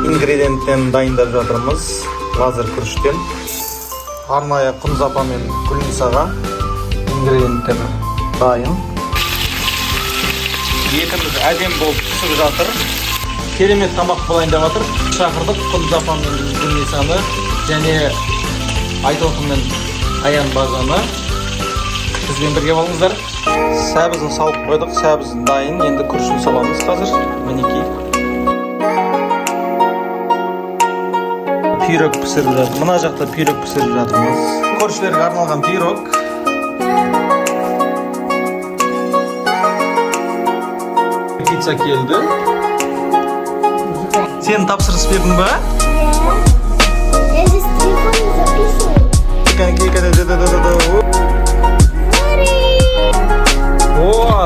Ингредиенттен дайындап жатырмыз. Қазір күріштен. Арнайы Құндыз апа мен Гүлнисаға ингредиенттер дайын. Етіміз әдем болып пісіп жатыр. Керемет тамақ болайын деп жатыр. Шақырдық Құндыз апа мен Гүлнисаны және Айтолқын мен Аян базаны. Бізбен бірге болыңыздар. Сәбізін салып қойдық. Сәбіз дайын. Енді күрішін саламыз қазір. Мінекей. Пирог пісіріп жатыр. Мына жақта пирог пісіріп жатырмыз. Көршілерге арналған пирог. Пицца келді. Сен тапсырыс бердің ба? Я здесь телефон записываю. О,